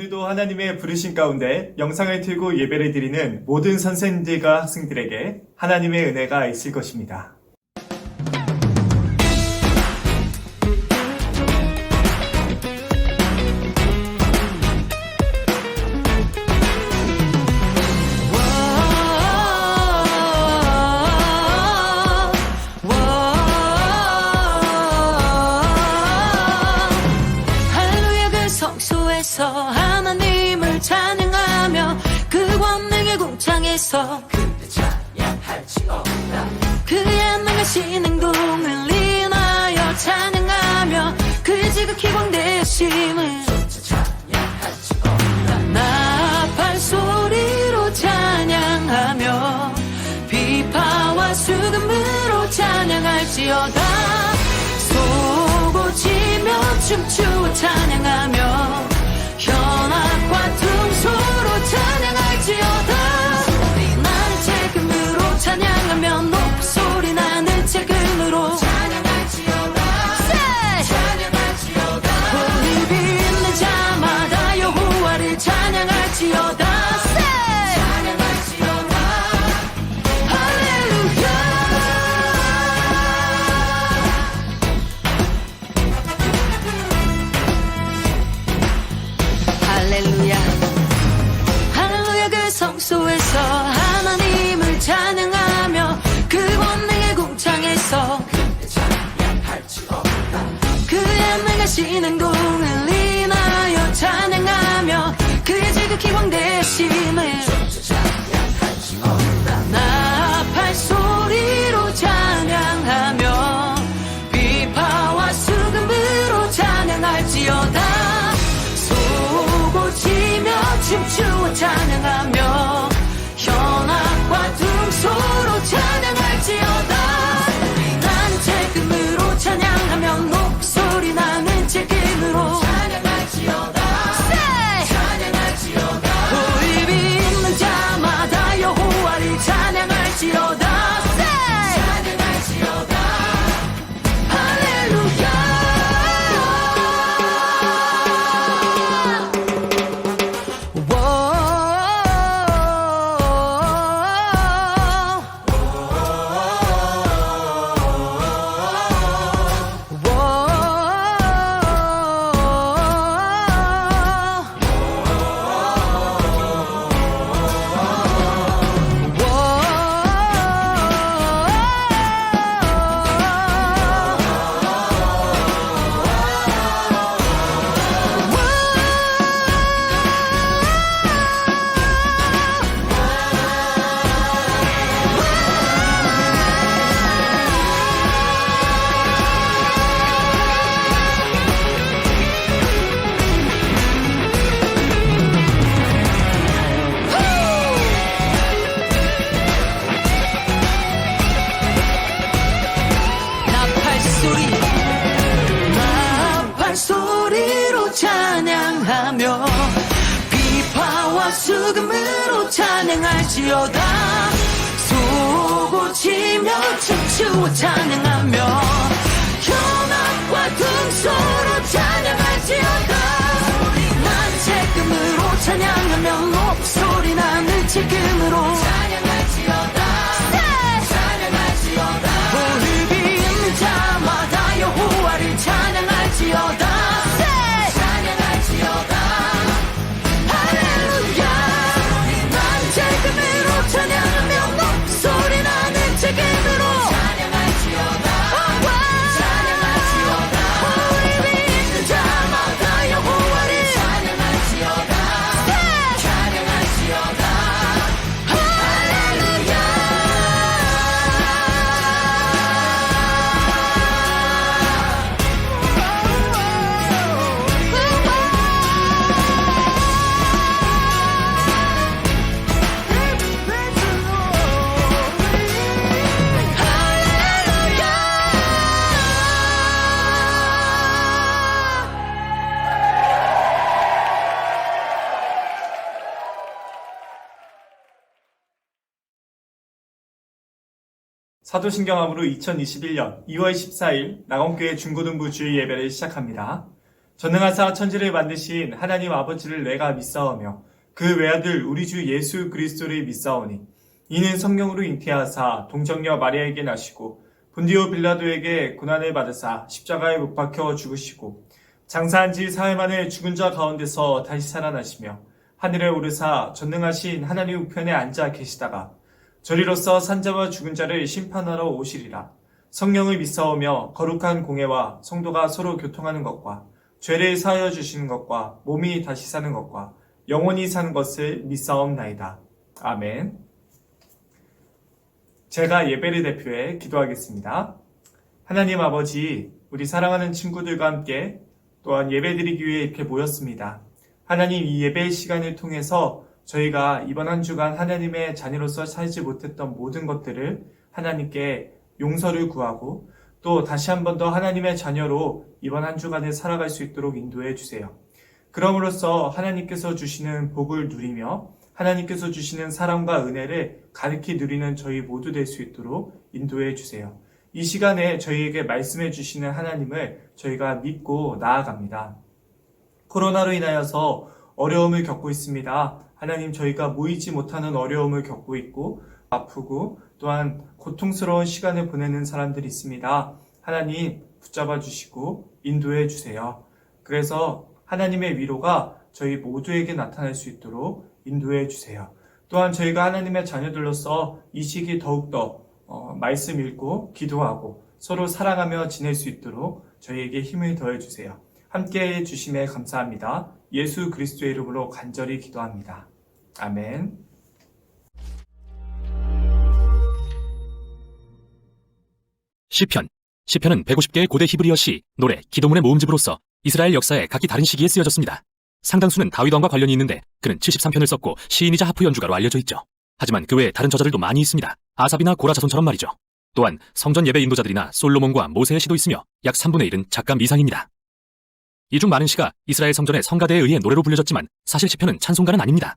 오늘도 하나님의 부르신 가운데 영상을 틀고 예배를 드리는 모든 선생님들과 학생들에게 하나님의 은혜가 있을 것입니다. 하나님을 찬양하며 그 권능의 궁창에서 그때 찬양할지 없다. 그의 능하신 행동을 인하여 찬양하며 그 지극히 광대하심을 조차 찬양할지 없다. 나팔 소리로 찬양하며 비파와 수금으로 찬양할지어다. 쏘고치며 춤추어 찬양하며 현악과 둥소로 찬양할지어다. 소리 나는 재금으로 찬양하며 높소리 나는 재금으로 찬양할지어다. 찬양할지어다. 호흡이 있는 자마다 여호와를 찬양할지어다. 찬양할지어다. 할렐루야. 할렐루야. 할렐루야. 그 성소에서 하나님을 찬양하며 그 권능의 궁창에서 그때 찬양할지 없다. 그의 능하신 행동을 인하여 찬양하며 그의 지극히 광대하심을 조차 찬양할지 없다. 나팔 소리로 찬양하며 비파와 수금으로 찬양할지어다. 쏘고치며 춤추어 찬양하며 현악과 둥소로 찬양할지어다. 나는 재금으로 찬양하며 높소리 나는 재금으로 찬양할지어다. 찬양할지어다. 호흡이 있는 자마다 여호와를 찬양할지어다. 찬양할지어다. 할렐루야. 나팔 소리로 찬양하며 비파와 수금으로 찬양할지어다. 쏘고치며 춤추어 찬양하며 현악과 둥소로 찬양할지어다. 난 재금으로 찬양하며 높소리 나는 재금으로 찬양할지어다. 찬양할지어다. 호흡이 있는 자마다 여호와를 찬양할지어다. 찬양할지어다. 할렐루야. 난 재금으로 찬양하며 높소리 나는 재금으로 찬양할지어다. 찬양할지어다. 호흡이 있는 자마다 여호와를 찬양할지어다. 찬양할지어다. 할렐루야. 사도신경함으로 2021년 2월 14일 낙원교회 중고등부 주일 예배를 시작합니다. 전능하사 천지를 만드신 하나님 아버지를 내가 믿사오며 그 외아들 우리 주 예수 그리스도를 믿사오니 이는 성령으로 잉태하사 동정녀 마리아에게 나시고 본디오 빌라도에게 고난을 받으사 십자가에 못 박혀 죽으시고 장사한 지 사흘 만에 죽은 자 가운데서 다시 살아나시며 하늘에 오르사 전능하신 하나님 우편에 앉아 계시다가 저리로서 산자와 죽은 자를 심판하러 오시리라. 성령을 믿사오며 거룩한 공회와 성도가 서로 교통하는 것과 죄를 사하여 주시는 것과 몸이 다시 사는 것과 영원히 사는 것을 믿사옵나이다. 아멘. 제가 예배를 대표해 기도하겠습니다. 하나님 아버지, 우리 사랑하는 친구들과 함께 또한 예배드리기 위해 이렇게 모였습니다. 하나님, 이 예배 시간을 통해서 저희가 이번 한 주간 하나님의 자녀로서 살지 못했던 모든 것들을 하나님께 용서를 구하고 또 다시 한 번 더 하나님의 자녀로 이번 한 주간을 살아갈 수 있도록 인도해 주세요. 그럼으로써 하나님께서 주시는 복을 누리며 하나님께서 주시는 사랑과 은혜를 가득히 누리는 저희 모두 될 수 있도록 인도해 주세요. 이 시간에 저희에게 말씀해 주시는 하나님을 저희가 믿고 나아갑니다. 코로나로 인하여서 어려움을 겪고 있습니다. 하나님, 저희가 모이지 못하는 어려움을 겪고 있고 아프고 또한 고통스러운 시간을 보내는 사람들이 있습니다. 하나님, 붙잡아 주시고 인도해 주세요. 그래서 하나님의 위로가 저희 모두에게 나타날 수 있도록 인도해 주세요. 또한 저희가 하나님의 자녀들로서 이 시기 더욱더 말씀 읽고 기도하고 서로 사랑하며 지낼 수 있도록 저희에게 힘을 더해 주세요. 함께해 주심에 감사합니다. 예수 그리스도의 이름으로 간절히 기도합니다. 아멘. 시편은 150개의 고대 히브리어 시, 노래, 기도문의 모음집으로서 이스라엘 역사에 각기 다른 시기에 쓰여졌습니다. 상당수는 다윗 왕과 관련이 있는데 그는 73편을 썼고 시인이자 하프 연주가로 알려져 있죠. 하지만 그 외에 다른 저자들도 많이 있습니다. 아삽이나 고라 자손처럼 말이죠. 또한 성전 예배 인도자들이나 솔로몬과 모세의 시도 있으며 약 3분의 1은 작가 미상입니다. 이 중 많은 시가 이스라엘 성전의 성가대에 의해 노래로 불려졌지만 사실 시편은 찬송가는 아닙니다.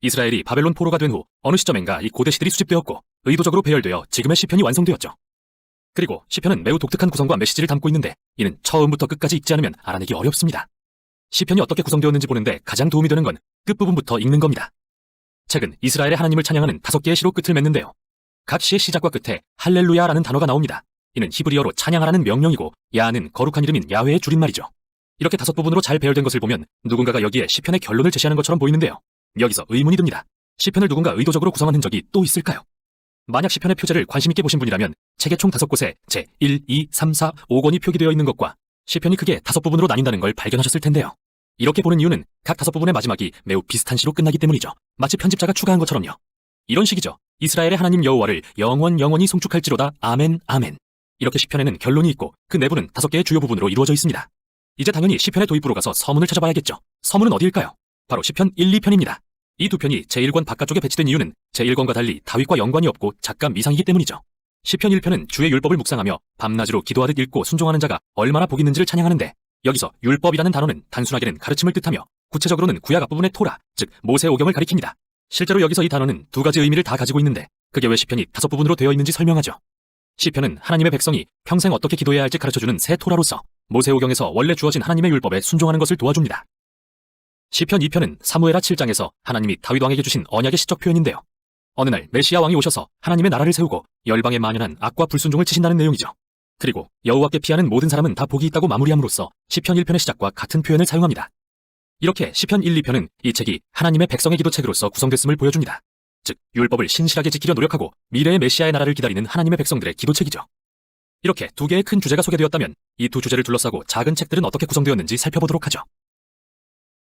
이스라엘이 바벨론 포로가 된 후 어느 시점엔가 이 고대 시들이 수집되었고 의도적으로 배열되어 지금의 시편이 완성되었죠. 그리고 시편은 매우 독특한 구성과 메시지를 담고 있는데 이는 처음부터 끝까지 읽지 않으면 알아내기 어렵습니다. 시편이 어떻게 구성되었는지 보는데 가장 도움이 되는 건 끝부분부터 읽는 겁니다. 책은 이스라엘의 하나님을 찬양하는 5개의 시로 끝을 맺는데요. 각 시의 시작과 끝에 할렐루야라는 단어가 나옵니다. 이는 히브리어로 찬양하라는 명령이고 야는 거룩한 이름인 야훼의 줄임말이죠. 이렇게 5부분으로 잘 배열된 것을 보면 누군가가 여기에 시편의 결론을 제시하는 것처럼 보이는데요. 여기서 의문이 듭니다. 시편을 누군가 의도적으로 구성한 흔적이 또 있을까요? 만약 시편의 표제를 관심있게 보신 분이라면 책의 총 5곳에 제 1, 2, 3, 4, 5권이 표기되어 있는 것과 시편이 크게 5부분으로 나뉜다는 걸 발견하셨을 텐데요. 이렇게 보는 이유는 각 5부분의 마지막이 매우 비슷한 시로 끝나기 때문이죠. 마치 편집자가 추가한 것처럼요. 이런 식이죠. 이스라엘의 하나님 여호와를 영원히 송축할지로다. 아멘, 아멘. 이렇게 시편에는 결론이 있고 그 내부는 5개의 주요 부분으로 이루어져 있습니다. 이제 당연히 시편의 도입부로 가서 서문을 찾아봐야겠죠. 서문은 어디일까요? 바로 시편 1, 2편입니다. 이 두 편이 제1권 바깥쪽에 배치된 이유는 제1권과 달리 다윗과 연관이 없고 작가 미상이기 때문이죠. 시편 1편은 주의 율법을 묵상하며 밤낮으로 기도하듯 읽고 순종하는 자가 얼마나 복 있는지를 찬양하는데 여기서 율법이라는 단어는 단순하게는 가르침을 뜻하며 구체적으로는 구약 앞부분의 토라, 즉 모세오경을 가리킵니다. 실제로 여기서 이 단어는 2가지 의미를 다 가지고 있는데 그게 왜 시편이 5부분으로 되어 있는지 설명하죠. 시편은 하나님의 백성이 평생 어떻게 기도해야 할지 가르쳐주는 새 토라로서 모세오경에서 원래 주어진 하나님의 율법에 순종하는 것을 도와줍니다. 시편 2편은 사무엘하 7장에서 하나님이 다윗 왕에게 주신 언약의 시적 표현인데요. 어느 날 메시아 왕이 오셔서 하나님의 나라를 세우고 열방에 만연한 악과 불순종을 치신다는 내용이죠. 그리고 여호와께 피하는 모든 사람은 다 복이 있다고 마무리함으로써 시편 1편의 시작과 같은 표현을 사용합니다. 이렇게 시편 1, 2편은 이 책이 하나님의 백성의 기도책으로서 구성됐음을 보여줍니다. 즉 율법을 신실하게 지키려 노력하고 미래의 메시아의 나라를 기다리는 하나님의 백성들의 기도책이죠. 이렇게 2개의 큰 주제가 소개되었다면 이 2 주제를 둘러싸고 작은 책들은 어떻게 구성되었는지 살펴보도록 하죠.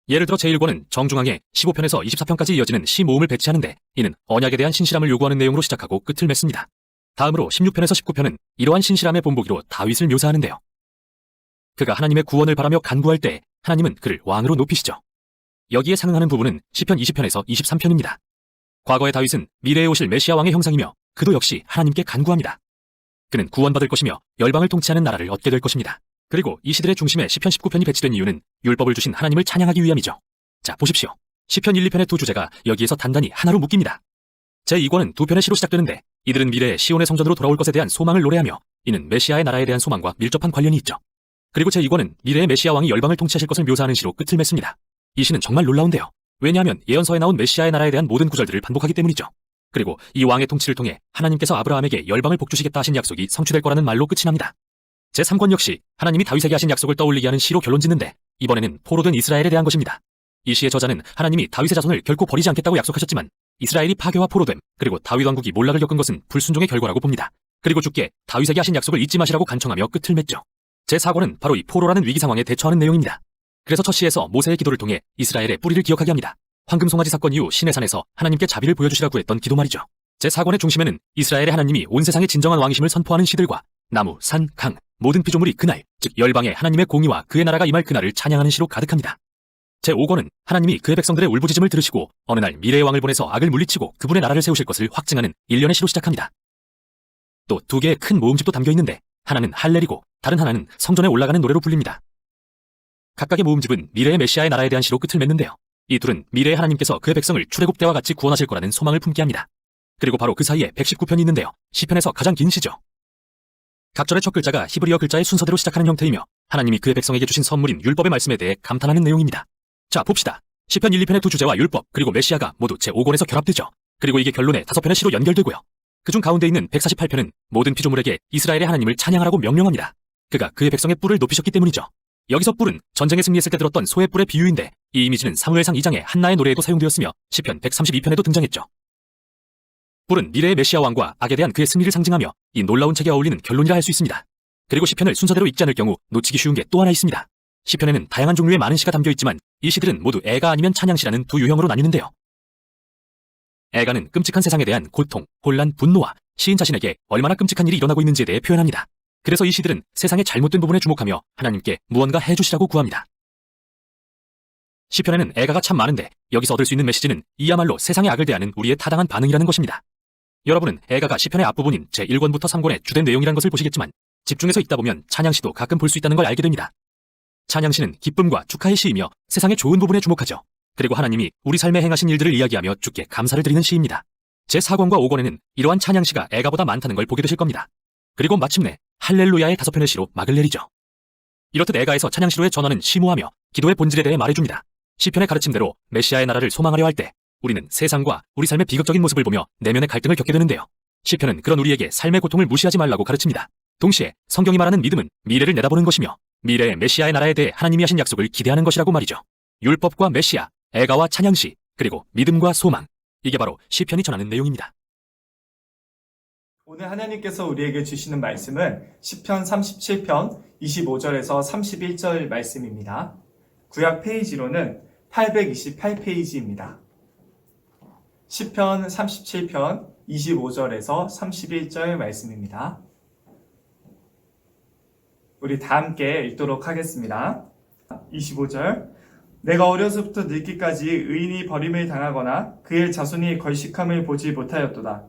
예를 들어 제1권은 정중앙에 15편에서 24편까지 이어지는 시 모음을 배치하는데 이는 언약에 대한 신실함을 요구하는 내용으로 시작하고 끝을 맺습니다. 다음으로 16편에서 19편은 이러한 신실함의 본보기로 다윗을 묘사하는데요. 그가 하나님의 구원을 바라며 간구할 때 하나님은 그를 왕으로 높이시죠. 여기에 상응하는 부분은 시편 20편에서 23편입니다. 과거의 다윗은 미래에 오실 메시아 왕의 형상이며 그도 역시 하나님께 간구합니다. 그는 구원받을 것이며 열방을 통치하는 나라를 얻게 될 것입니다. 그리고 이 시들의 중심에 시편 19편이 배치된 이유는 율법을 주신 하나님을 찬양하기 위함이죠. 자, 보십시오. 시편 1, 2편의 2 주제가 여기에서 단단히 하나로 묶입니다. 제2권은 2편의 시로 시작되는데 이들은 미래에 시온의 성전으로 돌아올 것에 대한 소망을 노래하며 이는 메시아의 나라에 대한 소망과 밀접한 관련이 있죠. 그리고 제2권은 미래의 메시아 왕이 열방을 통치하실 것을 묘사하는 시로 끝을 맺습니다. 이 시는 정말 놀라운데요. 왜냐하면 예언서에 나온 메시아의 나라에 대한 모든 구절들을 반복하기 때문이죠. 그리고 이 왕의 통치를 통해 하나님께서 아브라함에게 열방을 복주시겠다 하신 약속이 성취될 거라는 말로 끝이 납니다. 제3권 역시 하나님이 다윗에게 하신 약속을 떠올리게 하는 시로 결론 짓는데 이번에는 포로된 이스라엘에 대한 것입니다. 이 시의 저자는 하나님이 다윗의 자손을 결코 버리지 않겠다고 약속하셨지만 이스라엘이 파괴와 포로됨 그리고 다윗 왕국이 몰락을 겪은 것은 불순종의 결과라고 봅니다. 그리고 주께 다윗에게 하신 약속을 잊지 마시라고 간청하며 끝을 맺죠. 제4권은 바로 이 포로라는 위기 상황에 대처하는 내용입니다. 그래서 첫 시에서 모세의 기도를 통해 이스라엘의 뿌리를 기억하게 합니다. 황금송아지 사건 이후 시내산에서 하나님께 자비를 보여주시라고 했던 기도 말이죠. 제4권의 중심에는 이스라엘의 하나님이 온 세상의 진정한 왕이심을 선포하는 시들과 나무, 산, 강, 모든 피조물이 그날, 즉 열방의 하나님의 공의와 그의 나라가 임할 그날을 찬양하는 시로 가득합니다. 제5권은 하나님이 그의 백성들의 울부짖음을 들으시고 어느 날 미래의 왕을 보내서 악을 물리치고 그분의 나라를 세우실 것을 확증하는 일련의 시로 시작합니다. 또 두 개의 큰 모음집도 담겨 있는데 하나는 할렐이고 다른 하나는 성전에 올라가는 노래로 불립니다. 각각의 모음집은 미래의 메시아의 나라에 대한 시로 끝을 맺는데요. 이 둘은 미래의 하나님께서 그의 백성을 출애굽 때와 같이 구원하실 거라는 소망을 품게 합니다. 그리고 바로 그 사이에 119편이 있는데요. 시편에서 가장 긴 시죠. 각 절의 첫 글자가 히브리어 글자의 순서대로 시작하는 형태이며 하나님이 그의 백성에게 주신 선물인 율법의 말씀에 대해 감탄하는 내용입니다. 자, 봅시다. 시편 1, 2편의 두 주제와 율법 그리고 메시아가 모두 제5권에서 결합되죠. 그리고 이게 결론의 5편의 시로 연결되고요. 그중 가운데 있는 148편은 모든 피조물에게 이스라엘의 하나님을 찬양하라고 명령합니다. 그가 그의 백성의 뿔을 높이셨기 때문이죠. 여기서 뿔은 전쟁에 승리했을 때 들었던 소의 뿔의 비유인데 이 이미지는 사무엘상 2장의 한나의 노래에도 사용되었으며 시편 132편에도 등장했죠. 뿔은 미래의 메시아 왕과 악에 대한 그의 승리를 상징하며 이 놀라운 책에 어울리는 결론이라 할 수 있습니다. 그리고 시편을 순서대로 읽지 않을 경우 놓치기 쉬운 게 또 하나 있습니다. 시편에는 다양한 종류의 많은 시가 담겨 있지만 이 시들은 모두 애가 아니면 찬양시라는 두 유형으로 나뉘는데요. 애가는 끔찍한 세상에 대한 고통, 혼란, 분노와 시인 자신에게 얼마나 끔찍한 일이 일어나고 있는지에 대해 표현합니다. 그래서 이 시들은 세상의 잘못된 부분에 주목하며 하나님께 무언가 해주시라고 구합니다. 시편에는 애가가 참 많은데 여기서 얻을 수 있는 메시지는 이야말로 세상의 악을 대하는 우리의 타당한 반응이라는 것입니다. 여러분은 애가가 시편의 앞부분인 제1권부터 3권의 주된 내용이라는 것을 보시겠지만 집중해서 읽다 보면 찬양시도 가끔 볼 수 있다는 걸 알게 됩니다. 찬양시는 기쁨과 축하의 시이며 세상의 좋은 부분에 주목하죠. 그리고 하나님이 우리 삶에 행하신 일들을 이야기하며 주께 감사를 드리는 시입니다. 제4권과 5권에는 이러한 찬양시가 애가보다 많다는 걸 보게 되실 겁니다. 그리고 마침내 할렐루야의 5편의 시로 막을 내리죠. 이렇듯 애가에서 찬양시로의 전환은 심오하며 기도의 본질에 대해 말해줍니다. 시편의 가르침대로 메시아의 나라를 소망하려 할 때 우리는 세상과 우리 삶의 비극적인 모습을 보며 내면의 갈등을 겪게 되는데요. 시편은 그런 우리에게 삶의 고통을 무시하지 말라고 가르칩니다. 동시에 성경이 말하는 믿음은 미래를 내다보는 것이며 미래의 메시아의 나라에 대해 하나님이 하신 약속을 기대하는 것이라고 말이죠. 율법과 메시아, 애가와 찬양시, 그리고 믿음과 소망. 이게 바로 시편이 전하는 내용입니다. 오늘 하나님께서 우리에게 주시는 말씀은 시편 37편 25절에서 31절 말씀입니다. 구약 페이지로는 828페이지입니다. 시편 37편 25절에서 31절 말씀입니다. 우리 다 함께 읽도록 하겠습니다. 25절. 내가 어려서부터 늙기까지 의인이 버림을 당하거나 그의 자손이 걸식함을 보지 못하였도다.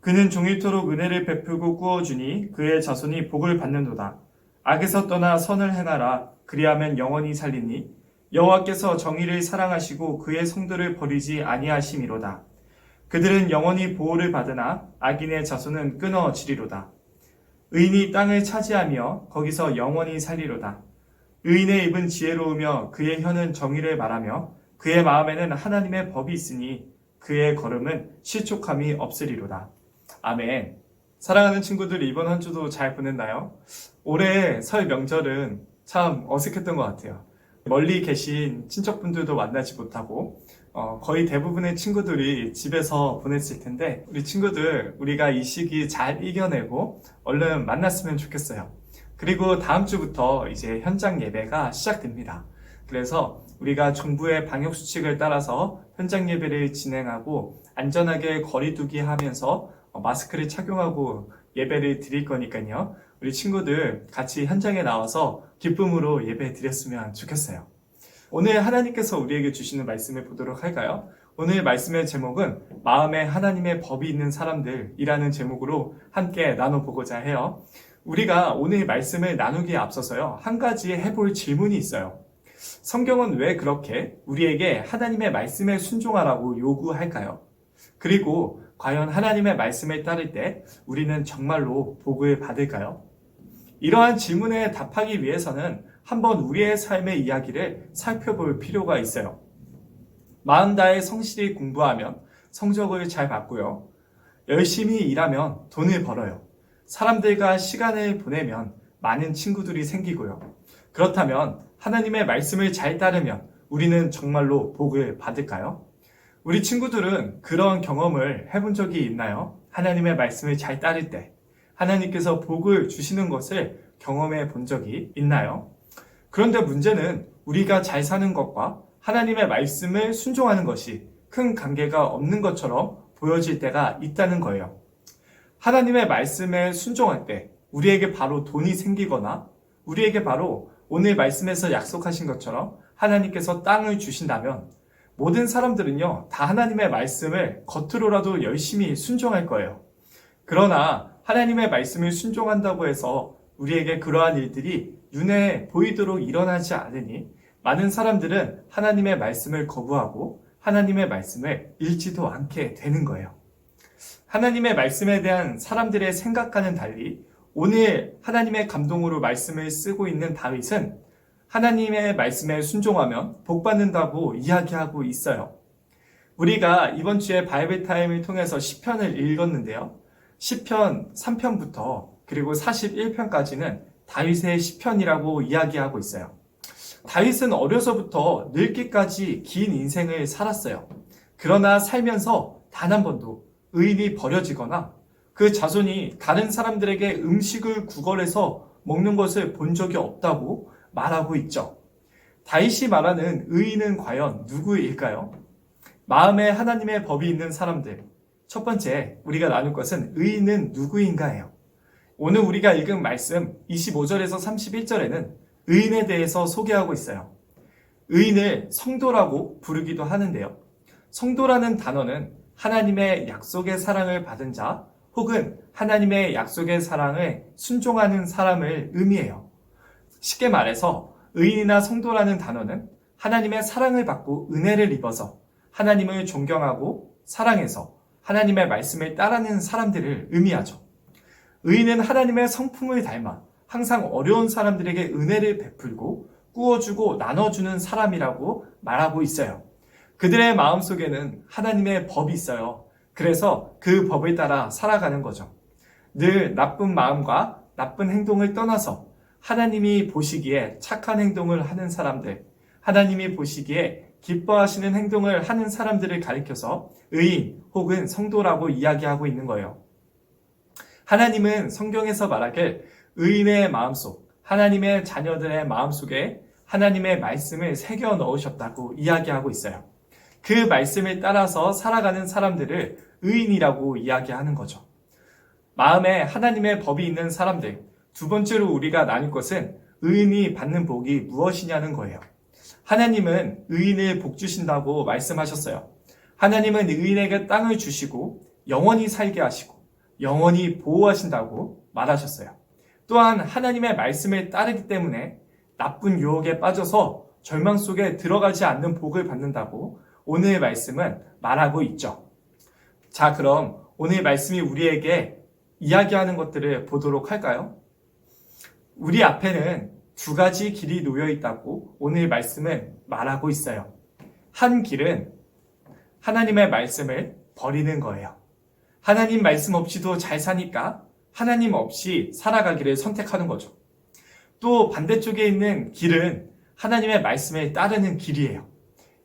그는 종일토록 은혜를 베풀고 꾸어주니 그의 자손이 복을 받는도다. 악에서 떠나 선을 행하라. 그리하면 영원히 살리니 여호와께서 정의를 사랑하시고 그의 성도를 버리지 아니하심이로다. 그들은 영원히 보호를 받으나 악인의 자손은 끊어지리로다. 의인이 땅을 차지하며 거기서 영원히 살리로다. 의인의 입은 지혜로우며 그의 혀는 정의를 말하며 그의 마음에는 하나님의 법이 있으니 그의 걸음은 실족함이 없으리로다. 아멘. 사랑하는 친구들, 이번 한 주도 잘 보냈나요? 올해 설 명절은 참 어색했던 것 같아요. 멀리 계신 친척분들도 만나지 못하고 거의 대부분의 친구들이 집에서 보냈을 텐데 우리 친구들, 우리가 이 시기 잘 이겨내고 얼른 만났으면 좋겠어요. 그리고 다음 주부터 이제 현장 예배가 시작됩니다. 그래서 우리가 정부의 방역 수칙을 따라서 현장 예배를 진행하고 안전하게 거리두기 하면서 마스크를 착용하고 예배를 드릴 거니까요. 우리 친구들 같이 현장에 나와서 기쁨으로 예배 드렸으면 좋겠어요. 오늘 하나님께서 우리에게 주시는 말씀을 보도록 할까요? 오늘 말씀의 제목은 마음에 하나님의 법이 있는 사람들이라는 제목으로 함께 나눠보고자 해요. 우리가 오늘 말씀을 나누기에 앞서서요, 한 가지 해볼 질문이 있어요. 성경은 왜 그렇게 우리에게 하나님의 말씀에 순종하라고 요구할까요? 그리고 과연 하나님의 말씀을 따를 때 우리는 정말로 복을 받을까요? 이러한 질문에 답하기 위해서는 한번 우리의 삶의 이야기를 살펴볼 필요가 있어요. 마음 다해 성실히 공부하면 성적을 잘 받고요. 열심히 일하면 돈을 벌어요. 사람들과 시간을 보내면 많은 친구들이 생기고요. 그렇다면 하나님의 말씀을 잘 따르면 우리는 정말로 복을 받을까요? 우리 친구들은 그런 경험을 해본 적이 있나요? 하나님의 말씀을 잘 따를 때 하나님께서 복을 주시는 것을 경험해 본 적이 있나요? 그런데 문제는 우리가 잘 사는 것과 하나님의 말씀을 순종하는 것이 큰 관계가 없는 것처럼 보여질 때가 있다는 거예요. 하나님의 말씀에 순종할 때 우리에게 바로 돈이 생기거나 우리에게 바로 오늘 말씀에서 약속하신 것처럼 하나님께서 땅을 주신다면 모든 사람들은요, 다 하나님의 말씀을 겉으로라도 열심히 순종할 거예요. 그러나 하나님의 말씀을 순종한다고 해서 우리에게 그러한 일들이 눈에 보이도록 일어나지 않으니 많은 사람들은 하나님의 말씀을 거부하고 하나님의 말씀을 읽지도 않게 되는 거예요. 하나님의 말씀에 대한 사람들의 생각과는 달리 오늘 하나님의 감동으로 말씀을 쓰고 있는 다윗은 하나님의 말씀에 순종하면 복받는다고 이야기하고 있어요. 우리가 이번 주에 바이블 타임을 통해서 시편을 읽었는데요. 시편 3편부터 그리고 41편까지는 다윗의 시편이라고 이야기하고 있어요. 다윗은 어려서부터 늙기까지 긴 인생을 살았어요. 그러나 살면서 단 한 번도 의인이 버려지거나 그 자손이 다른 사람들에게 음식을 구걸해서 먹는 것을 본 적이 없다고 말하고 있죠. 다윗이 말하는 의인은 과연 누구일까요? 마음에 하나님의 법이 있는 사람들. 첫 번째, 우리가 나눌 것은 의인은 누구인가예요. 오늘 우리가 읽은 말씀 25절에서 31절에는 의인에 대해서 소개하고 있어요. 의인을 성도라고 부르기도 하는데요. 성도라는 단어는 하나님의 약속의 사랑을 받은 자 혹은 하나님의 약속의 사랑을 순종하는 사람을 의미해요. 쉽게 말해서 의인이나 성도라는 단어는 하나님의 사랑을 받고 은혜를 입어서 하나님을 존경하고 사랑해서 하나님의 말씀을 따르는 사람들을 의미하죠. 의인은 하나님의 성품을 닮아 항상 어려운 사람들에게 은혜를 베풀고 꾸어주고 나눠주는 사람이라고 말하고 있어요. 그들의 마음속에는 하나님의 법이 있어요. 그래서 그 법을 따라 살아가는 거죠. 늘 나쁜 마음과 나쁜 행동을 떠나서 하나님이 보시기에 착한 행동을 하는 사람들, 하나님이 보시기에 기뻐하시는 행동을 하는 사람들을 가리켜서 의인 혹은 성도라고 이야기하고 있는 거예요. 하나님은 성경에서 말하길 의인의 마음속, 하나님의 자녀들의 마음속에 하나님의 말씀을 새겨 넣으셨다고 이야기하고 있어요. 그 말씀을 따라서 살아가는 사람들을 의인이라고 이야기하는 거죠. 마음에 하나님의 법이 있는 사람들, 두 번째로 우리가 나눌 것은 의인이 받는 복이 무엇이냐는 거예요. 하나님은 의인을 복 주신다고 말씀하셨어요. 하나님은 의인에게 땅을 주시고 영원히 살게 하시고 영원히 보호하신다고 말하셨어요. 또한 하나님의 말씀을 따르기 때문에 나쁜 유혹에 빠져서 절망 속에 들어가지 않는 복을 받는다고 오늘 말씀은 말하고 있죠. 자, 그럼 오늘 말씀이 우리에게 이야기하는 것들을 보도록 할까요? 우리 앞에는 두 가지 길이 놓여 있다고 오늘 말씀은 말하고 있어요. 한 길은 하나님의 말씀을 버리는 거예요. 하나님 말씀 없이도 잘 사니까 하나님 없이 살아가기를 선택하는 거죠. 또 반대쪽에 있는 길은 하나님의 말씀을 따르는 길이에요.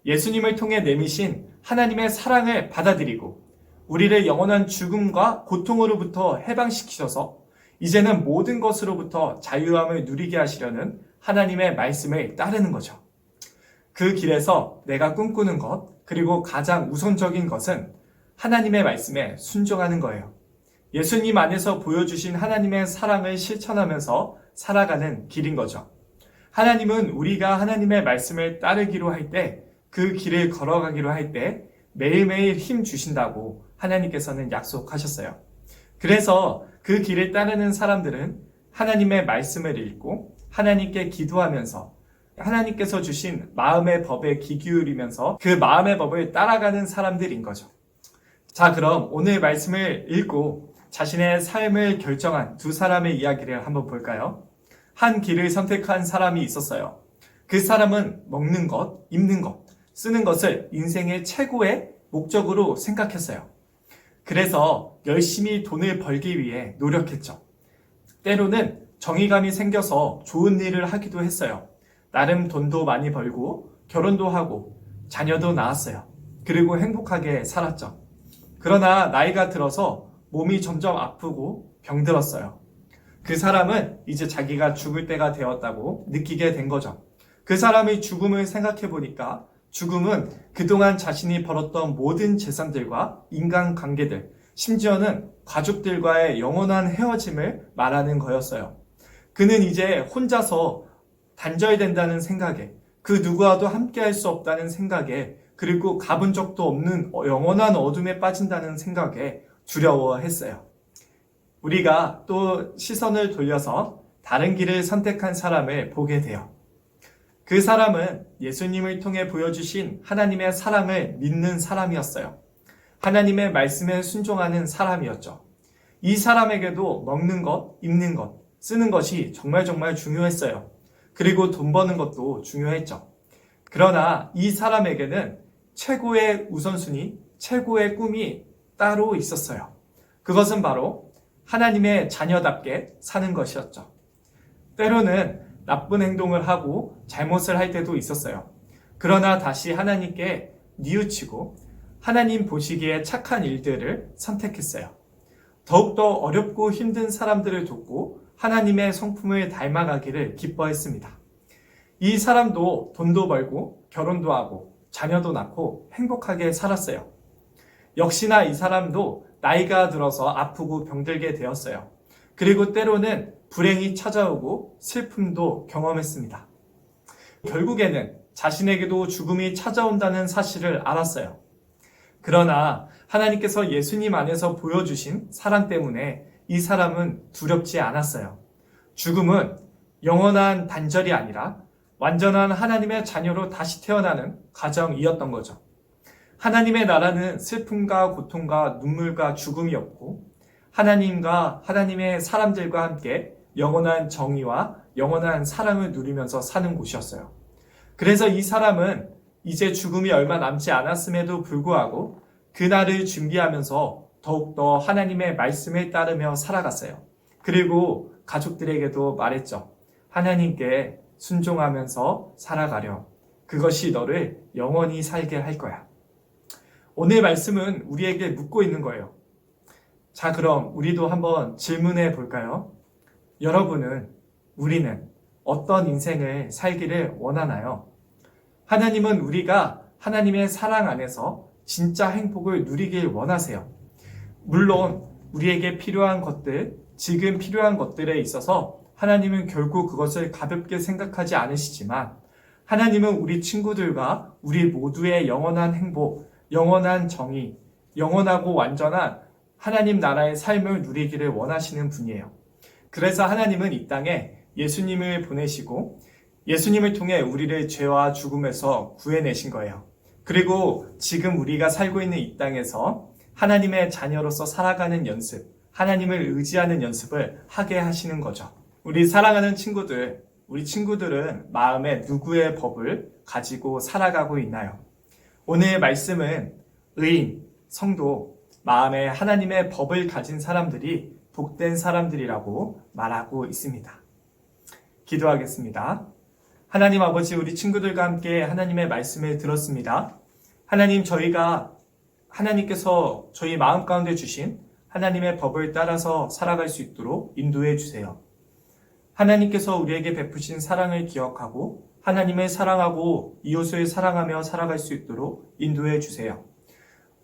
예수님을 통해 내미신 하나님의 사랑을 받아들이고 우리를 영원한 죽음과 고통으로부터 해방시키셔서 이제는 모든 것으로부터 자유함을 누리게 하시려는 하나님의 말씀을 따르는 거죠. 그 길에서 내가 꿈꾸는 것, 그리고 가장 우선적인 것은 하나님의 말씀에 순종하는 거예요. 예수님 안에서 보여주신 하나님의 사랑을 실천하면서 살아가는 길인 거죠. 하나님은 우리가 하나님의 말씀을 따르기로 할 때, 그 길을 걸어가기로 할 때 매일매일 힘 주신다고 하나님께서는 약속하셨어요. 그래서 그 길을 따르는 사람들은 하나님의 말씀을 읽고 하나님께 기도하면서 하나님께서 주신 마음의 법에 귀 기울이면서 그 마음의 법을 따라가는 사람들인 거죠. 자, 그럼 오늘 말씀을 읽고 자신의 삶을 결정한 두 사람의 이야기를 한번 볼까요? 한 길을 선택한 사람이 있었어요. 그 사람은 먹는 것, 입는 것, 쓰는 것을 인생의 최고의 목적으로 생각했어요. 그래서 열심히 돈을 벌기 위해 노력했죠. 때로는 정의감이 생겨서 좋은 일을 하기도 했어요. 나름 돈도 많이 벌고 결혼도 하고 자녀도 낳았어요. 그리고 행복하게 살았죠. 그러나 나이가 들어서 몸이 점점 아프고 병들었어요. 그 사람은 이제 자기가 죽을 때가 되었다고 느끼게 된 거죠. 그 사람의 죽음을 생각해 보니까 죽음은 그동안 자신이 벌었던 모든 재산들과 인간관계들, 심지어는 가족들과의 영원한 헤어짐을 말하는 거였어요. 그는 이제 혼자서 단절된다는 생각에, 그 누구와도 함께할 수 없다는 생각에, 그리고 가본 적도 없는 영원한 어둠에 빠진다는 생각에 두려워했어요. 우리가 또 시선을 돌려서 다른 길을 선택한 사람을 보게 돼요. 그 사람은 예수님을 통해 보여주신 하나님의 사랑을 믿는 사람이었어요. 하나님의 말씀에 순종하는 사람이었죠. 이 사람에게도 먹는 것, 입는 것, 쓰는 것이 정말 중요했어요. 그리고 돈 버는 것도 중요했죠. 그러나 이 사람에게는 최고의 우선순위, 최고의 꿈이 따로 있었어요. 그것은 바로 하나님의 자녀답게 사는 것이었죠. 때로는 나쁜 행동을 하고 잘못을 할 때도 있었어요. 그러나 다시 하나님께 뉘우치고 하나님 보시기에 착한 일들을 선택했어요. 더욱더 어렵고 힘든 사람들을 돕고 하나님의 성품을 닮아가기를 기뻐했습니다. 이 사람도 돈도 벌고 결혼도 하고 자녀도 낳고 행복하게 살았어요. 역시나 이 사람도 나이가 들어서 아프고 병들게 되었어요. 그리고 때로는 불행이 찾아오고 슬픔도 경험했습니다. 결국에는 자신에게도 죽음이 찾아온다는 사실을 알았어요. 그러나 하나님께서 예수님 안에서 보여주신 사랑 때문에 이 사람은 두렵지 않았어요. 죽음은 영원한 단절이 아니라 완전한 하나님의 자녀로 다시 태어나는 과정이었던 거죠. 하나님의 나라는 슬픔과 고통과 눈물과 죽음이 없고 하나님과 하나님의 사람들과 함께 영원한 정의와 영원한 사랑을 누리면서 사는 곳이었어요. 그래서 이 사람은 이제 죽음이 얼마 남지 않았음에도 불구하고 그날을 준비하면서 더욱더 하나님의 말씀을 따르며 살아갔어요. 그리고 가족들에게도 말했죠. 하나님께 순종하면서 살아가렴. 그것이 너를 영원히 살게 할 거야. 오늘 말씀은 우리에게 묻고 있는 거예요. 자, 그럼 우리도 한번 질문해 볼까요? 여러분은, 우리는 어떤 인생을 살기를 원하나요? 하나님은 우리가 하나님의 사랑 안에서 진짜 행복을 누리길 원하세요. 물론 우리에게 필요한 것들, 지금 필요한 것들에 있어서 하나님은 결국 그것을 가볍게 생각하지 않으시지만 하나님은 우리 친구들과 우리 모두의 영원한 행복, 영원한 정의, 영원하고 완전한 하나님 나라의 삶을 누리기를 원하시는 분이에요. 그래서 하나님은 이 땅에 예수님을 보내시고 예수님을 통해 우리를 죄와 죽음에서 구해내신 거예요. 그리고 지금 우리가 살고 있는 이 땅에서 하나님의 자녀로서 살아가는 연습, 하나님을 의지하는 연습을 하게 하시는 거죠. 우리 사랑하는 친구들, 우리 친구들은 마음에 누구의 법을 가지고 살아가고 있나요? 오늘 말씀은 의인, 성도, 마음에 하나님의 법을 가진 사람들이 복된 사람들이라고 말하고 있습니다. 기도하겠습니다. 하나님 아버지, 우리 친구들과 함께 하나님의 말씀을 들었습니다. 하나님, 저희가 하나님께서 저희 마음 가운데 주신 하나님의 법을 따라서 살아갈 수 있도록 인도해 주세요. 하나님께서 우리에게 베푸신 사랑을 기억하고 하나님을 사랑하고 이웃을 사랑하며 살아갈 수 있도록 인도해 주세요.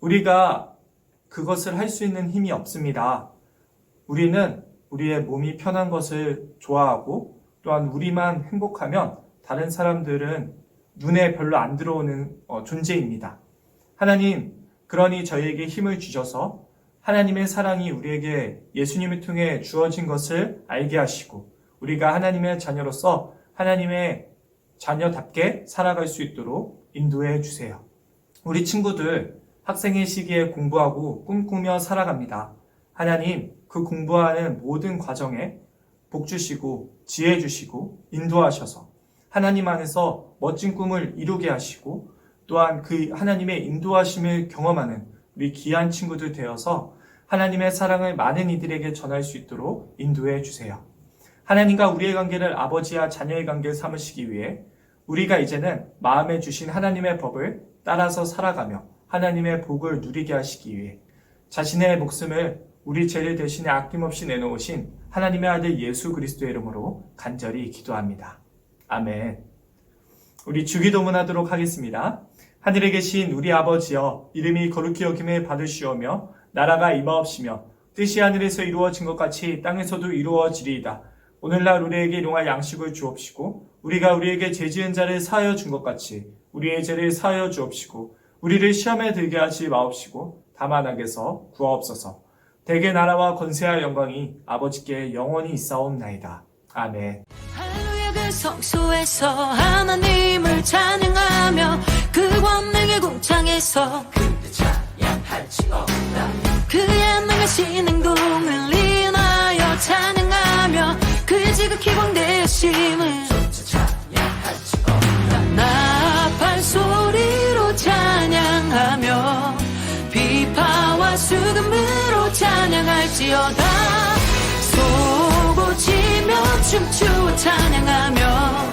우리가 그것을 할 수 있는 힘이 없습니다. 우리는 우리의 몸이 편한 것을 좋아하고 또한 우리만 행복하면 다른 사람들은 눈에 별로 안 들어오는 존재입니다. 하나님, 그러니 저희에게 힘을 주셔서 하나님의 사랑이 우리에게 예수님을 통해 주어진 것을 알게 하시고 우리가 하나님의 자녀로서 하나님의 자녀답게 살아갈 수 있도록 인도해 주세요. 우리 친구들 학생의 시기에 공부하고 꿈꾸며 살아갑니다. 하나님, 그 공부하는 모든 과정에 복 주시고 지혜 주시고 인도하셔서 하나님 안에서 멋진 꿈을 이루게 하시고 또한 그 하나님의 인도하심을 경험하는 우리 귀한 친구들 되어서 하나님의 사랑을 많은 이들에게 전할 수 있도록 인도해 주세요. 하나님과 우리의 관계를 아버지와 자녀의 관계를 삼으시기 위해 우리가 이제는 마음에 주신 하나님의 법을 따라서 살아가며 하나님의 복을 누리게 하시기 위해 자신의 목숨을 우리 죄를 대신에 아낌없이 내놓으신 하나님의 아들 예수 그리스도의 이름으로 간절히 기도합니다. 아멘. 우리 주기도문하도록 하겠습니다. 하늘에 계신 우리 아버지여, 이름이 거룩히 여김을 받으시오며 나라가 임하옵시며 뜻이 하늘에서 이루어진 것 같이 땅에서도 이루어지리이다. 오늘날 우리에게 일용할 양식을 주옵시고 우리가 우리에게 죄 지은 자를 사하여 준 것 같이 우리의 죄를 사하여 주옵시고 우리를 시험에 들게 하지 마옵시고 다만 악에서 구하옵소서. 대개 나라와 권세와 영광이 아버지께 영원히 있사옵나이다. 아멘. 할렐루야. 그 성소에서 하나님을 찬양하며 그 권능의 궁창에서 근데 찬양할지 없다. 그의 능하신 행동을 인하여 찬양하며 그의 지극히 광대하심을 조차 찬양할지 없다. 나팔 소리로 찬양하며 비파와 수금으로 찬양할지어다. 쏘고 치며 춤추어 찬양하며